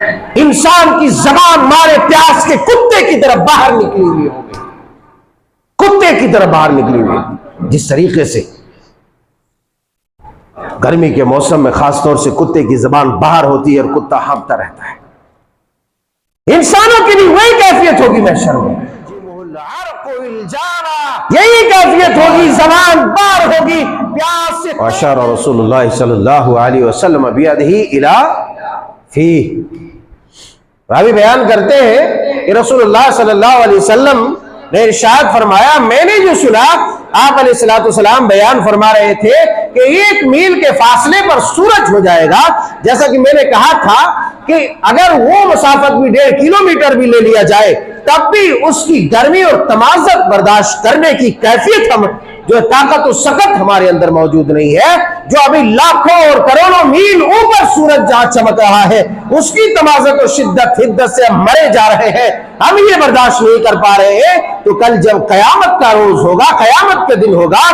انسان کی زبان مارے پیاس کے کتے کی طرف باہر نکلی ہوئی ہوگی، کتے کی طرف باہر نکلی ہوئی ہوگی۔ جس طریقے سے گرمی کے موسم میں خاص طور سے کتے کی زبان باہر ہوتی ہے اور کتا ہانپتا رہتا ہے، انسانوں کی بھی وہی کیفیت ہوگی محشر میں، یہی کیفیت ہوگی، زبان باہر ہوگی پیاس سے۔ واشار رسول اللہ صلی اللہ علیہ وسلم بیدہ الی فیہ، راوی بیان کرتے ہیں کہ رسول اللہ صلی اللہ علیہ وسلم نے ارشاد فرمایا، میں نے جو سنا آپ علیہ السلام بیان فرما رہے تھے کہ 1 میل کے فاصلے پر سورج ہو جائے گا، جیسا کہ میں نے کہا تھا کہ اگر وہ مسافت بھی 1.5 کلومیٹر بھی لے لیا جائے تب بھی اس کی گرمی اور تمازت برداشت کرنے کی کیفیت ہم جو طاقت و سکت ہمارے اندر موجود نہیں ہے، جو ابھی لاکھوں اور کروڑوں میل اوپر سورج جہاں چمک رہا ہے اس کی تمازت و شدت حدت سے ہم مرے جا رہے ہیں، ہم یہ برداشت نہیں کر پا رہے ہیں، تو کل جب قیامت کا روز ہوگا، قیامت کے دن ہوگا،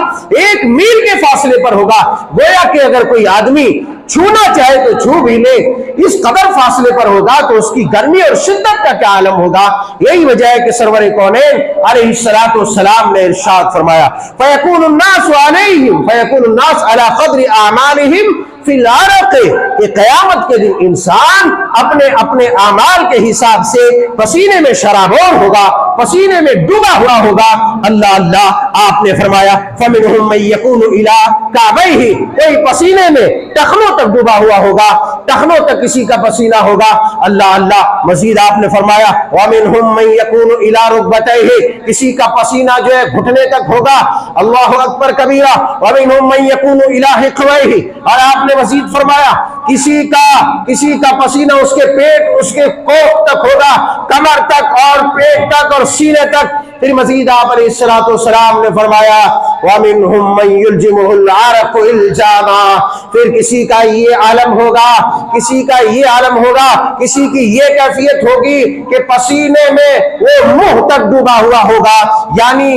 1 میل کے فاصلے پر ہوگا، گویا کہ اگر کوئی آدمی چھونا چاہے تو چھو بھی لے، اس قدر فاصلے پر ہوگا تو اس کی گرمی اور شدت کا کیا عالم ہوگا۔ یہی وجہ ہے کہ سرور کونین علیہ السلام نے ارشاد فرمایا، فَيَكُونُ النَّاسُ عَلَيْهِمْ فَيَكُونُ النَّاسُ عَلَى قَدْرِ أَعْمَالِهِمْ فِي الْعَرَقِ، کہ قیامت کے دن انسان اپنے اپنے اعمال کے حساب سے پسینے میں شرابور ہوگا، پسینے میں ڈوبا ہوا ہوگا۔ اللہ اللہ، آپ نے فرمایا فَمِنْهُمْ مَن يَكُونُ إِلَىٰ كَعْبَيْهِ، کوئی پسینے میں ٹخنوں تک ڈوبا ہوا ہوگا، ٹخنوں تک کسی کا پسینہ ہوگا۔ اللہ اللہ، مزید آپ نے فرمایا وَمِنْهُمْ مَن يَكُونُ إِلَىٰ رُكْبَتَيْهِ، کسی کا پسینہ جو ہے گھٹنے تک ہوگا، اللہ اکبر کبیرہ، وَمِنْهُمْ مَن يَكُونُ إِلَىٰ حِقْوَيْهِ، اور آپ نے مزید فرمایا کسی کا پسینہ اس کے پیٹ، اس کے کوکھ تک ہوگا، کمر تک اور پیٹ تک اور سینے تک۔ پھر مزید آپ علیہ السلام نے فرمایا وَمِنْهُمْ مَن يُلْجِمُهُ الْعَرَقُ إِلْجَامًا، پھر کسی کا یہ عالم ہوگا، کسی کا یہ عالم ہوگا، کسی کی یہ کیفیت ہوگی کہ پسینے میں وہ منہ تک ڈوبا ہوا ہوگا، یعنی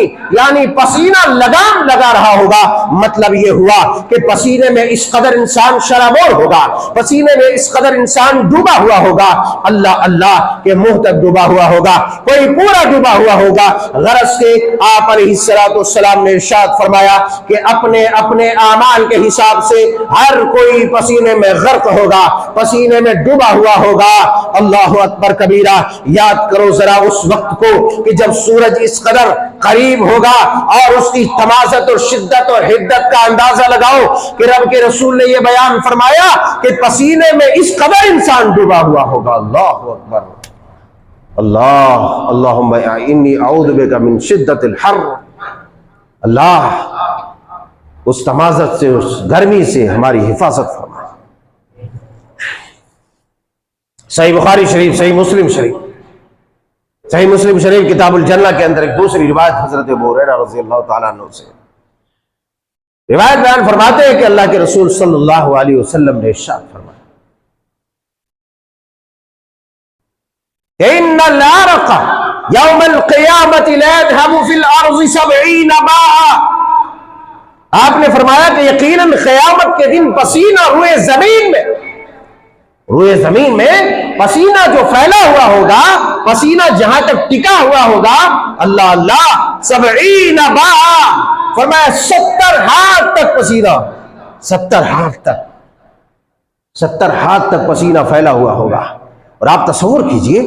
پسینہ لگام لگا رہا ہوگا۔ مطلب یہ ہوا کہ پسینے میں اس قدر انسان شرابور ہوگا، پسینے میں اس قدر انسان ڈوبا ہوا ہوگا، اللہ اللہ، کہ منہ تک ڈوبا ہوا ہوگا، کوئی پورا ڈوبا ہوا ہوگا۔ غرض کے آپ علیہ السلام نے ارشاد فرمایا کہ اپنے اپنے اعمال کے حساب سے ہر کوئی پسینے میں غرق ہوگا، پسینے میں ڈوبا ہوا ہوگا۔ اللہ اکبر کبیرہ، یاد کرو ذرا اس وقت کو کہ جب سورج اس قدر قریب ہوگا، اور اس کی تمازت اور شدت اور حدت کا اندازہ لگاؤ کہ رب کے رسول نے یہ بیان فرمایا کہ پسینے میں اس قدر انسان ڈوبا ہوا ہوگا۔ اللہ اکبر، اللہ اللہم انی اعوذ بک من شدت الحر، اللہ اس تمازت سے، اس گرمی سے ہماری حفاظت فرما۔ صحیح بخاری شریف، صحیح مسلم شریف، صحیح مسلم شریف کتاب الجنہ کے اندر ایک دوسری روایت حضرت ابو ہریرہ رضی اللہ تعالیٰ عنہ سے روایت بیان فرماتے ہیں کہ اللہ کے رسول صلی اللہ علیہ وسلم نے ارشاد فرمایا ان العرق یوم القیامت لا يذهب في الارض 70 باء، آپ نے فرمایا کہ یقیناً قیامت کے دن پسینہ روئے زمین میں پسینہ جو پھیلا ہوا ہوگا، پسینہ جہاں تک ٹکا ہوا ہوگا، اللہ اللہ، 70 باء، فرمایا 70 ہاتھ تک پسینہ، 70 ہاتھ تک پسینہ پھیلا ہوا ہوگا۔ اور آپ تصور کیجئے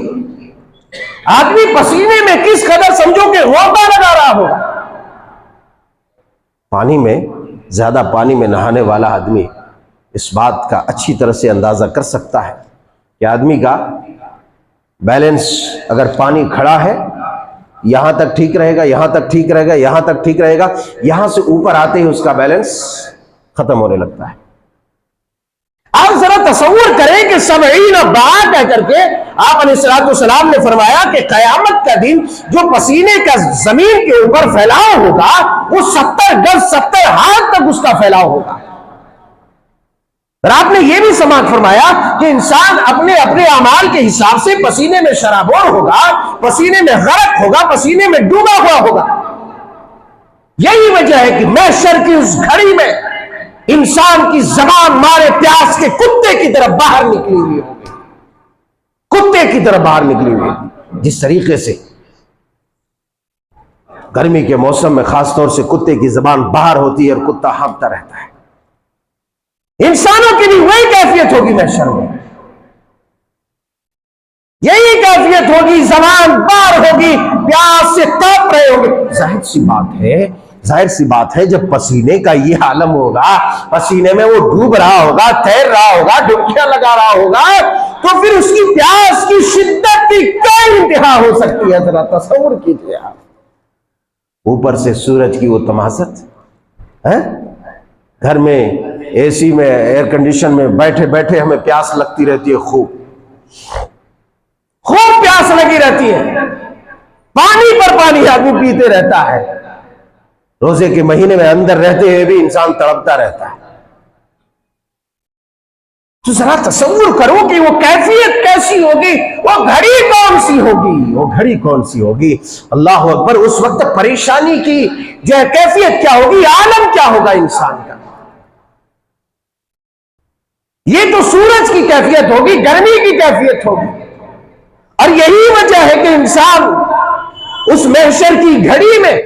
آدمی پسینے میں کس قدر سمجھو کہ غوطہ لگا رہا ہوگا۔ پانی میں، زیادہ پانی میں نہانے والا آدمی اس بات کا اچھی طرح سے اندازہ کر سکتا ہے کہ آدمی کا بیلنس اگر پانی کھڑا ہے یہاں تک ٹھیک رہے گا، یہاں تک ٹھیک رہے گا، یہاں تک ٹھیک رہے گا، یہاں سے اوپر آتے ہی اس کا بیلنس ختم ہونے لگتا ہے۔ آپ ذرا تصور کریں کہ 70 باء کہہ کر کے آپ علیہ السلام نے فرمایا کہ قیامت کا دن جو پسینے کا زمین کے اوپر پھیلاؤ ہوگا وہ 70 گز 70 ہاتھ تک اس کا پھیلاؤ ہوگا۔ اور آپ نے یہ بھی سماعت فرمایا کہ انسان اپنے اپنے اعمال کے حساب سے پسینے میں شرابور ہوگا، پسینے میں غرق ہوگا، پسینے میں ڈوبا ہوا ہوگا۔ یہی وجہ ہے کہ محشر کی اس گھڑی میں انسان کی زبان مارے پیاس کے کتے کی طرف باہر نکلی ہوئی ہوگی، کی طرح باہر نکلی ہوئی ہے۔ جس طریقے سے گرمی کے موسم میں خاص طور سے کتے کی زبان باہر ہوتی ہے اور کتا ہانپتا رہتا ہے، انسانوں کی بھی وہی کیفیت ہوگی محشر میں، یہی کیفیت ہوگی، زبان باہر ہوگی، پیاس سے تڑپ رہے ہوں گے۔ ظاہر سی بات ہے جب پسینے کا یہ عالم ہوگا، پسینے میں وہ ڈوب رہا ہوگا، تیر رہا ہوگا، ڈبکیاں لگا رہا ہوگا، تو پھر اس کی پیاس کی شدت کی کیا انتہا ہو سکتی ہے؟ ذرا تصور کیجیے آپ، اوپر سے سورج کی وہ تماست، گھر میں اے سی میں ایئر کنڈیشن میں بیٹھے بیٹھے ہمیں پیاس لگتی رہتی ہے، خوب پیاس لگی رہتی ہے، پانی پر پانی آدمی پیتے رہتا ہے، روزے کے مہینے میں اندر رہتے ہوئے بھی انسان تڑپتا رہتا ہے۔ تو ذرا تصور کرو کہ وہ کیفیت کیسی ہوگی، وہ گھڑی کون سی ہوگی، وہ گھڑی کون سی ہوگی۔ اللہ اکبر، اس وقت پریشانی کی جو کیفیت کیا ہوگی، عالم کیا ہوگا انسان کا۔ یہ تو سورج کی کیفیت ہوگی، گرمی کی کیفیت ہوگی، اور یہی وجہ ہے کہ انسان اس محشر کی گھڑی میں